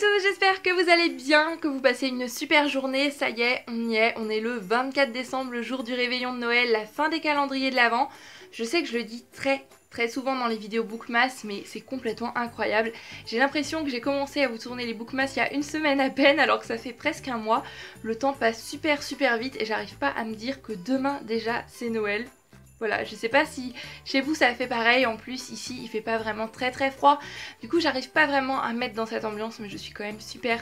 tous, j'espère que vous allez bien, que vous passez une super journée. Ça y est, on est le 24 décembre, le jour du réveillon de Noël, la fin des calendriers de l'Avent. Je sais que je le dis très souvent dans les vidéos Bookmas, mais c'est complètement incroyable. J'ai l'impression que j'ai commencé à vous tourner les Bookmas il y a une semaine à peine, alors que ça fait presque un mois. Le temps passe super vite et j'arrive pas à me dire que demain déjà c'est Noël. Voilà, je sais pas si chez vous ça fait pareil, en plus ici il fait pas vraiment très froid. Du coup j'arrive pas vraiment à me mettre dans cette ambiance, mais je suis quand même super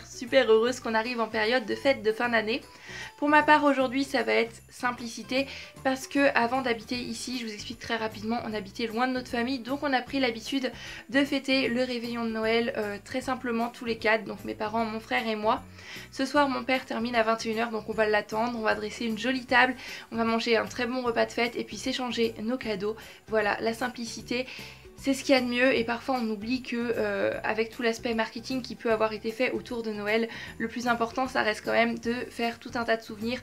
heureuse qu'on arrive en période de fête de fin d'année. Pour ma part aujourd'hui ça va être simplicité, parce que avant d'habiter ici, je vous explique très rapidement, on habitait loin de notre famille, donc on a pris l'habitude de fêter le réveillon de Noël très simplement tous les quatre, donc mes parents, mon frère et moi. Ce soir mon père termine à 21 h, donc on va l'attendre, on va dresser une jolie table, on va manger un très bon repas de fête et puis s'échanger nos cadeaux. Voilà, la simplicité, c'est ce qu'il y a de mieux, et parfois on oublie que avec tout l'aspect marketing qui peut avoir été fait autour de Noël, le plus important ça reste quand même de faire tout un tas de souvenirs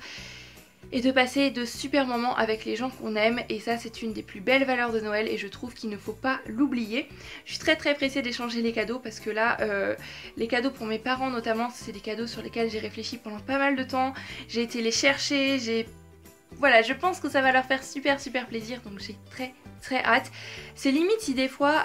et de passer de super moments avec les gens qu'on aime, et ça c'est une des plus belles valeurs de Noël et je trouve qu'il ne faut pas l'oublier. Je suis très pressée d'échanger les cadeaux, parce que là les cadeaux pour mes parents notamment, c'est des cadeaux sur lesquels j'ai réfléchi pendant pas mal de temps, j'ai été les chercher, voilà, je pense que ça va leur faire super plaisir, donc j'ai très hâte. C'est limite si des fois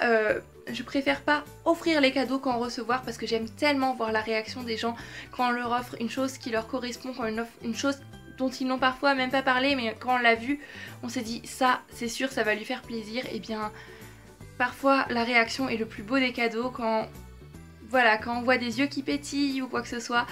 je préfère pas offrir les cadeaux qu'en recevoir, parce que j'aime tellement voir la réaction des gens quand on leur offre une chose qui leur correspond, quand on offre une chose dont ils n'ont parfois même pas parlé, mais quand on l'a vu, on s'est dit ça c'est sûr ça va lui faire plaisir. Et bien parfois la réaction est le plus beau des cadeaux, quand voilà, quand on voit des yeux qui pétillent ou quoi que ce soit.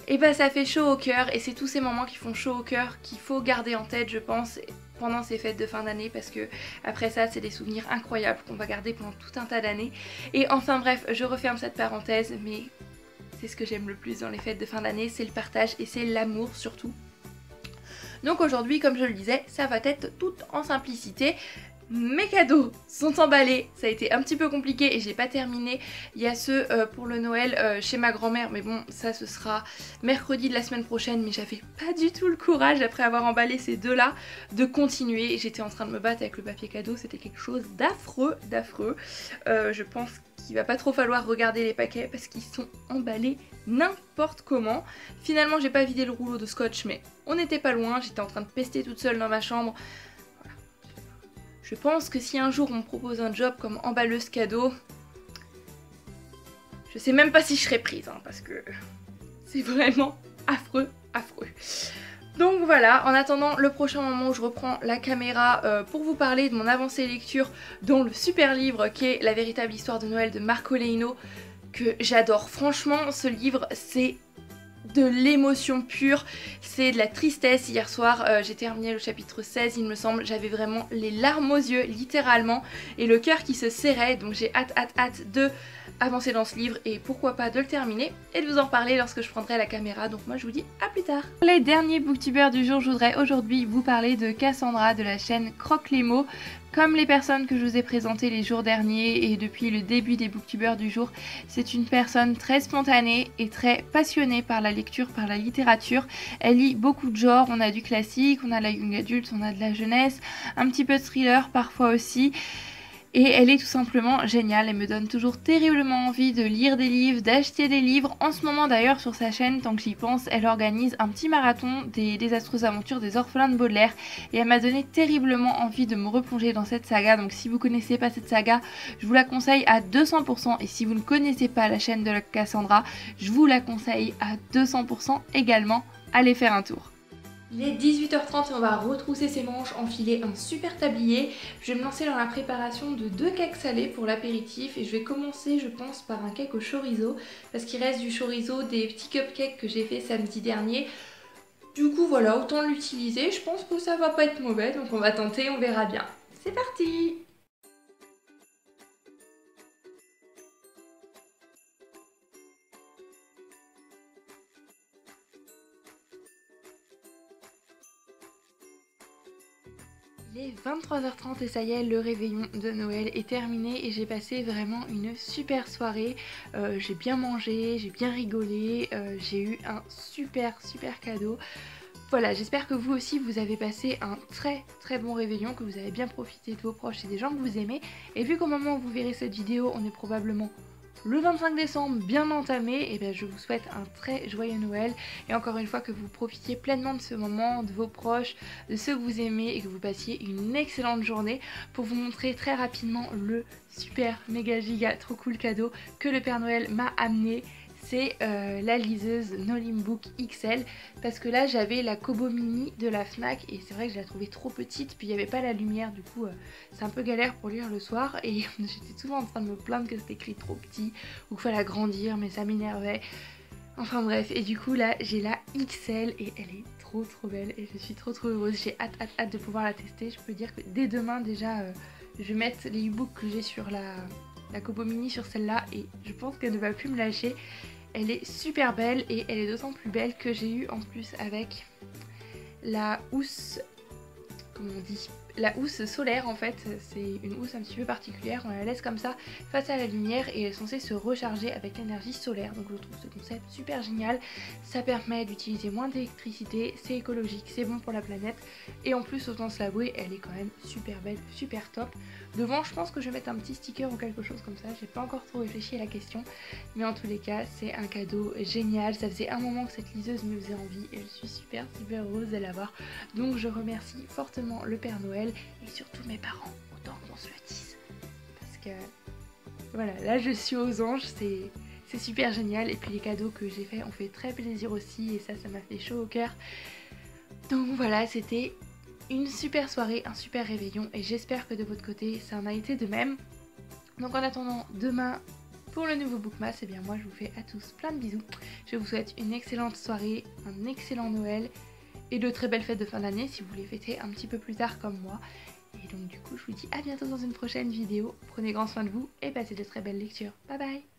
Et bah ça fait chaud au cœur, et c'est tous ces moments qui font chaud au cœur qu'il faut garder en tête, je pense, pendant ces fêtes de fin d'année, parce que après ça c'est des souvenirs incroyables qu'on va garder pendant tout un tas d'années. Et enfin bref, je referme cette parenthèse, mais c'est ce que j'aime le plus dans les fêtes de fin d'année, c'est le partage et c'est l'amour surtout. Donc aujourd'hui, comme je le disais, ça va être tout en simplicité. Mes cadeaux sont emballés, ça a été un petit peu compliqué et j'ai pas terminé. Il y a ceux pour le Noël chez ma grand-mère, mais bon ça ce sera mercredi de la semaine prochaine, mais j'avais pas du tout le courage après avoir emballé ces deux là de continuer. J'étais en train de me battre avec le papier cadeau, c'était quelque chose d'affreux. Je pense qu'il va pas trop falloir regarder les paquets parce qu'ils sont emballés n'importe comment. Finalement j'ai pas vidé le rouleau de scotch, mais on n'était pas loin, j'étais en train de pester toute seule dans ma chambre. Je pense que si un jour on me propose un job comme emballeuse cadeau, je sais même pas si je serais prise, hein, parce que c'est vraiment affreux. Donc voilà, en attendant le prochain moment où je reprends la caméra pour vous parler de mon avancée lecture, dont le super livre qui est La véritable histoire de Noël de Marco Leino, que j'adore. Franchement, ce livre c'est de l'émotion pure, c'est de la tristesse. Hier soir j'ai terminé le chapitre 16 il me semble, j'avais vraiment les larmes aux yeux littéralement et le cœur qui se serrait, donc j'ai hâte de avancer dans ce livre et pourquoi pas de le terminer et de vous en reparler lorsque je prendrai la caméra. Donc moi je vous dis à plus tard. Pour les derniers booktubeurs du jour, je voudrais aujourd'hui vous parler de Cassandra de la chaîne Croque les mots. Comme les personnes que je vous ai présentées les jours derniers et depuis le début des booktubeurs du jour, c'est une personne très spontanée et très passionnée par la lecture, par la littérature. Elle lit beaucoup de genres, on a du classique, on a de la young adulte, on a de la jeunesse, un petit peu de thriller parfois aussi. Et elle est tout simplement géniale, elle me donne toujours terriblement envie de lire des livres, d'acheter des livres. En ce moment d'ailleurs sur sa chaîne, tant que j'y pense, elle organise un petit marathon des désastreuses aventures des orphelins de Baudelaire. Et elle m'a donné terriblement envie de me replonger dans cette saga. Donc si vous connaissez pas cette saga, je vous la conseille à 200%. Et si vous ne connaissez pas la chaîne de la Cassandra, je vous la conseille à 200% également. Allez faire un tour. Il est 18 h 30 et on va retrousser ses manches, enfiler un super tablier. Je vais me lancer dans la préparation de 2 cakes salés pour l'apéritif et je vais commencer je pense par un cake au chorizo parce qu'il reste du chorizo des petits cupcakes que j'ai fait samedi dernier. Du coup voilà, autant l'utiliser, je pense que ça va pas être mauvais, donc on va tenter, on verra bien. C'est parti! Il est 23 h 30 et ça y est, le réveillon de Noël est terminé et j'ai passé vraiment une super soirée. J'ai bien mangé, j'ai bien rigolé, j'ai eu un super cadeau. Voilà, j'espère que vous aussi vous avez passé un très bon réveillon, que vous avez bien profité de vos proches et des gens que vous aimez. Et vu qu'au moment où vous verrez cette vidéo, on est probablement le 25 décembre bien entamé, et bien je vous souhaite un très joyeux Noël et encore une fois que vous profitiez pleinement de ce moment, de vos proches, de ceux que vous aimez et que vous passiez une excellente journée. Pour vous montrer très rapidement le super méga giga trop cool cadeau que le Père Noël m'a amené, c'est la liseuse Nolimbook XL, parce que là j'avais la Kobo Mini de la Fnac et c'est vrai que je la trouvais trop petite, puis il n'y avait pas la lumière, du coup c'est un peu galère pour lire le soir et j'étais souvent en train de me plaindre que c'était écrit trop petit ou qu'il fallait agrandir, mais ça m'énervait. Enfin bref, et du coup là j'ai la XL et elle est trop belle et je suis trop heureuse. J'ai hâte de pouvoir la tester. Je peux dire que dès demain déjà je vais mettre les e-books que j'ai sur la Kobo Mini sur celle-là et je pense qu'elle ne va plus me lâcher. Elle est super belle et elle est d'autant plus belle que j'ai eu en plus avec la housse, comment on dit, la housse solaire en fait. C'est une housse un petit peu particulière, on la laisse comme ça face à la lumière et elle est censée se recharger avec l'énergie solaire. Donc je trouve ce concept super génial, ça permet d'utiliser moins d'électricité, c'est écologique, c'est bon pour la planète et en plus autant se l'avouer, elle est quand même super belle, super top. Devant je pense que je vais mettre un petit sticker ou quelque chose comme ça, j'ai pas encore trop réfléchi à la question, mais en tous les cas c'est un cadeau génial. Ça faisait un moment que cette liseuse me faisait envie et je suis super heureuse de l'avoir, donc je remercie fortement le Père Noël et surtout mes parents, autant qu'on se le dise, parce que voilà, là je suis aux anges, c'est super génial. Et puis les cadeaux que j'ai fait ont fait très plaisir aussi et ça m'a fait chaud au cœur. Donc voilà, c'était une super soirée, un super réveillon et j'espère que de votre côté ça en a été de même. Donc en attendant demain pour le nouveau Bookmas, et bien moi je vous fais à tous plein de bisous. Je vous souhaite une excellente soirée, un excellent Noël et de très belles fêtes de fin d'année si vous les fêtez un petit peu plus tard comme moi. Et donc du coup je vous dis à bientôt dans une prochaine vidéo. Prenez grand soin de vous et passez de très belles lectures. Bye bye.